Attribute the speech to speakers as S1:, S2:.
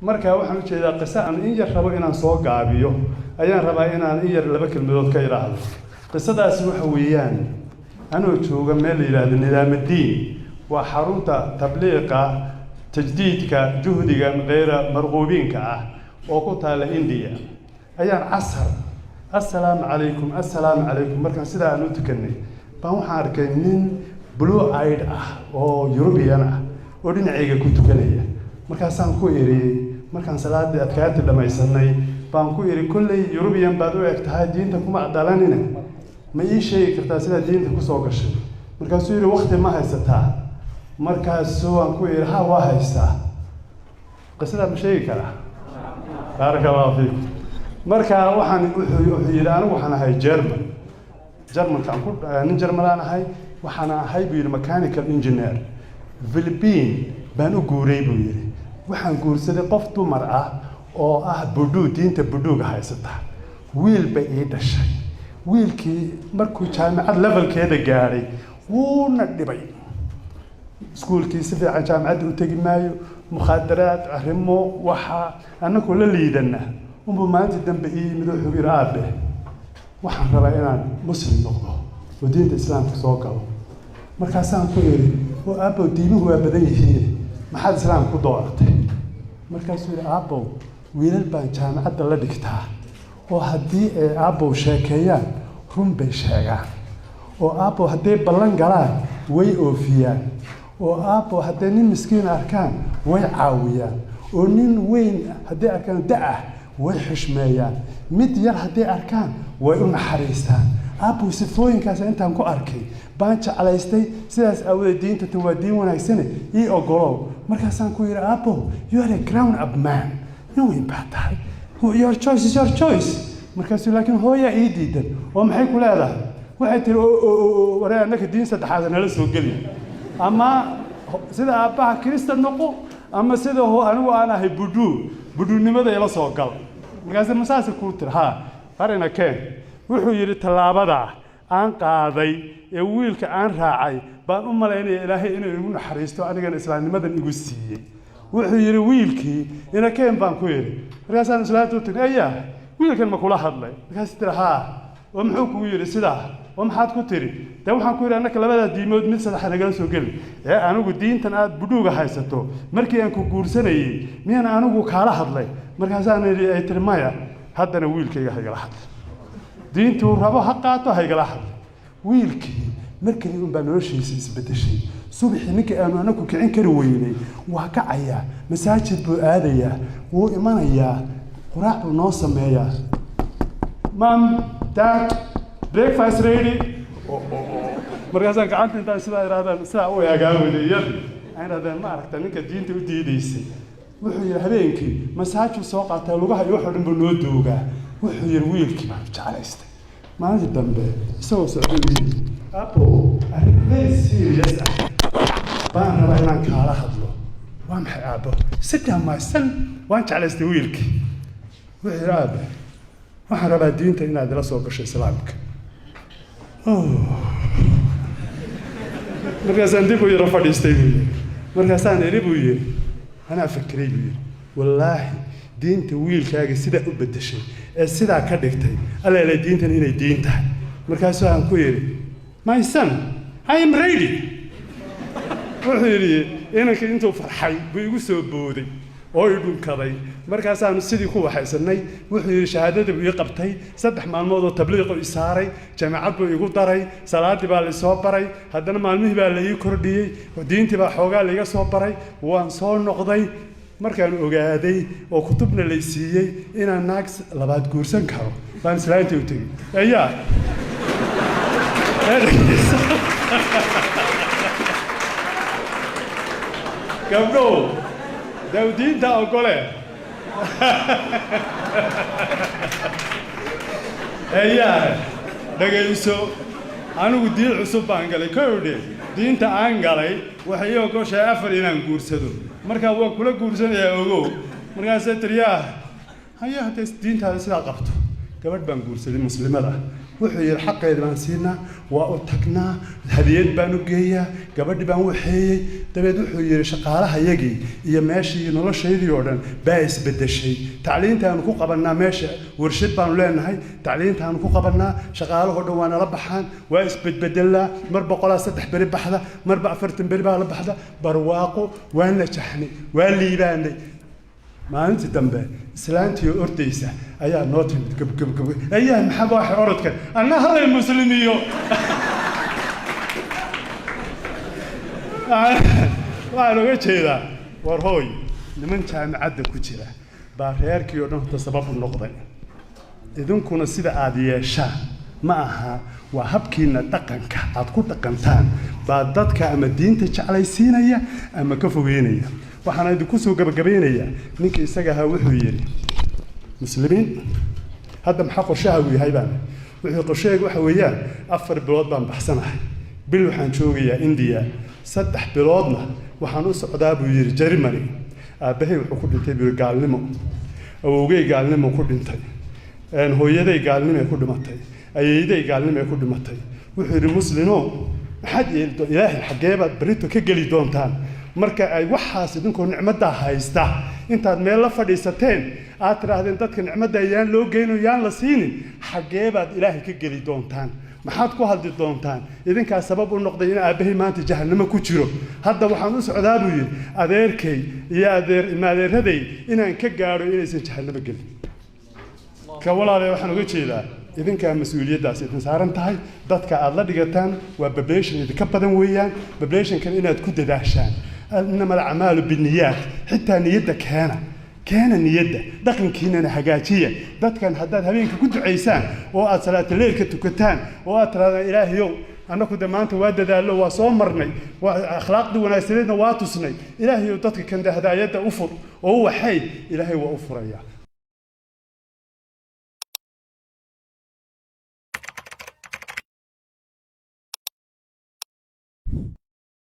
S1: marka waxaan u jeedaa qiso aan in yar rabo inaan soo gaabiyo ayaan rabaa inaan in yar laba kelmadood ka iraahdo qisadaasi waxa weeyaan anoo jooga meel la yiraahdo Nidaamuddin waa xarunta tabliiqa tajdiidka juhdiga غير marquubinka ah oo ku taala India ayaan casar assalaamu calaykum markaan sidaa aan u tukanay baan waxaan arkay nin blue eyed ah oo European ah oo dhinacayga ku tukanaya markaasaan ku iri markaan salaadii adkaarti dhamaysanay baan ku iri kullay European baad u egtahay diinta kuma adalanina ma ii sheegi kartaa sida diinta ku soo gashay markaasuu yiri waqti ma haysataa markaasuu aan ku iri ha waa haystaa qisada ma sheegi karaa barakallahu fiikum marka waxaan wuxuu yiri anigu waxaan ahay German kan ku nin German ahay waxaan ahay buu yiri mechanical engineer Philippines baan u guuray buu yiri waxaan guursaday qof dumar ah oo ah buduu diinta buduuga haysata wiil bay ii dhashay wiilkii markuu jaamacad levelkeeda gaaray wuuna dhibay iskuulkii si fiican jaamacad u tagi maayo mukhadaraad arrimo waxa anagu la liidana umbu maanta dambe ii mid wuxuu yiri aabe waxaan rabaa inaan muslim noqdo oo diinta islaamka soo galo markaasaan ku yiri oo aabo diimuhu waa badan yihiin maxaad islaam ku dooratay markaasuu yiri aabo wiilal baan jaamacadda la dhigtaa oo haddii ay aabo sheekeeyaan run bay sheegaan oo aabo haddii ballan galaan way oofiyaan oo aabo haddii nin miskiin arkaan way caawiyaan oo nin weyn haddii arkaan da'ah way xushmeeyaan mid yar haddii arkaan way u naxariistaan aabo sifooyinkaas intaan ku arkay baan jeclaystay sidaas awgeed diinta tan waa diin wanaagsan ii ogolow markaasaan ku yiri aabo you are a grown up man no way baatahay your choice is your choice markaasuu laakiin hooya ii diidan oo maxay ku leedahay waxay tiri waraa annaka diin saddexaad nala soo gali ama sida aabaha Kristan noqo ama sida anigu aan ahay buduunimada ila soo gal markaasuu masaas ku tir ha arina keen wuxuu yiri talaabada aan qaaday ee wiilka aan raacay baan u maleynay Ilaahay inuu igu naxariisto anigana islaamnimadan igu siiyay wuxuu yiri wiilkii ina keen baan ku yiri markaasaan islaamtu tagaya wiilkan ma kula hadlay markaas tiraha oo muxuu ku yiri sidaa oo maxaad ku tiri waxaan ku yiri annaka labada diimood mid sadex naga soo gal ee anigu diintan aad buduuga haysato markii aan ku guursanayay miyaan anigu kaala hadlay markaasaan ay tiri maya haddana wiilkayga hayga hadlay diintu rabo ha qaato hayga hadlay wiilkii markii uu baa noloshiisa isbedeshay subaxii ninkii aanu anagu kicin kari weynay waa kacaya masaajid buu aadayaa wuu imanayaa quraac buu noo sameeyaa mom dad breakfast ready markaasaan gacanta intaan sidaa iraadaan sidaa u eegaaweeyay aan iraadaan ma aragta ninka diinta u diidaysay wuxuu yiri habeenkii masaajid soo qaatay lugaha iyo wax dhan buu noo doogaa wuxuu yiri wiilkii baan jeclaystay maalintii dambe isagoo socday aabo very serious baan rabaa inaan kaala hadlo waa maxay aabo sida ma san waan jeclaystay wiilkii wuxuu yiri aabo waxaan rabaa diinta inaad la soo gasho islaamka markaasaan dib u yara fadhiistay markaasaan iri buu yiri anaa fakiray buu yiri wallaahi diinta wiilkaaga sida u bedeshay ee sida ka dhigtay alla diintan inay diin tahay markaasuu aan ku yiri my son I am ready wuxuu yiri inanka intuu farxay buu igu soo booday oo ii dhunkaday markaasaan sidii ku waxaysanay wuxuu yiri shahaadada uu qabtay 3 maalmood oo tabliiq uu saaray jaamacad buu igu daray salaadii baa la soo baray haddana maalmihii baa la ii kordhiyay diintii baa xoogaa la iga soo baray waan soo noqday markaan ogaaday oo kutubna la siiyay inaan naag labaad guursan karo baan islaantii u tagay ayaa gabdho dawdiinta ogole ayaa dhagayso anigu diin cusub baan galay kowdhe diinta aan galay waxay ogoshay 4 inaan guursado marka waan kula guursanayaa ogow markaas tiriyaa hayaa diintaada sida qabto gabadh baan guursaday muslimada wuxuu yiri xaqeeda baan siinaa waa u tagnaa hadiyad baan u geeyaa gabadhi baan waxeeyay dabeed wuxuu yiri shaqaalaha yagii iyo meeshii noloshaydii oo dhan baa isbedeshay tacliintaan ku qabanaa meesha warshad baan leenahay tacliintaan ku qabanaa shaqaalaha oo dhan waa nala baxaan waa isbedbedelaa mar 103 bari baxda marba 40 bari baa la baxda barwaaqo waan la jaxnay waa liibaanay maalintii dambe islaantii ordaysa ayaa noo timid gab ayaa maxaa wax orodka anna halay muslimiyo waa looga jeedaa war hooy niman jaamacadda ku jira baa reerkii oo dhan sabab u noqday idinkuna sida aad yeeshaan ma aha waa habkiina dhaqanka aad ku dhaqantaan baa dadka ama diinta jeclaysiinaya ama ka fogeynaya waxaan idinku soo gabagabeynaya ninka isaga ahaa wuxuu yiri muslimiin hadda maxaa qorshaha uu yahay baan wuxuu qorsheeyay waxa weeyaan 4 bilood baan baxsanahay bil waxaan joogayaa India 3 biloodna waxaan u socdaa buu yiri Germany aabahay wuxuu ku dhintay bil gaalnimo awowgay gaalnimo ku dhintay hooyaday gaalnimo ku dhimatay ayeeyaday gaalnimo ku dhimatay wuxuu yiri muslimo maxaad yeelto ilaahay xageebaad barito ka gali doontaan marka ay waxaas idinkoo nicmada haysta intaad meel la fadhiisateen aad tiraahdeen dadka nicmada ayaan loo geeyno yaan la siinin xageebaad ilaahay ka gali doontaan maxaad ku hadli doontaan idinkaa sabab u noqday in aabahay maanta jahannamo ku jiro hadda waxaan u socdaa buu yiri adeerkay iyo adeeraday inaan ka gaaro inaysan jahannamo gelin ka walaalay waxaan uga jeedaa idinka mas'uuliyadaas idin saaran tahay dadka aad la dhigataan waa population idinka badan weeyaan population kan inaad ku dadaashaan inama al-a'maalu bin-niyaat xitaa niyada keena niyada dhaqankiina hagaajiya dadkan haddaad habeenka ku duceysaan oo aad salaata leelka tukataan oo aad tiraahdaa ilaahayow annagu maanta waa dadaalo waa soo marnay waa akhlaaqdi wanaagsaneedna waa tusnay ilaahayow dadka kan hadaayada u fur oo waxay ilaahay waa u furaya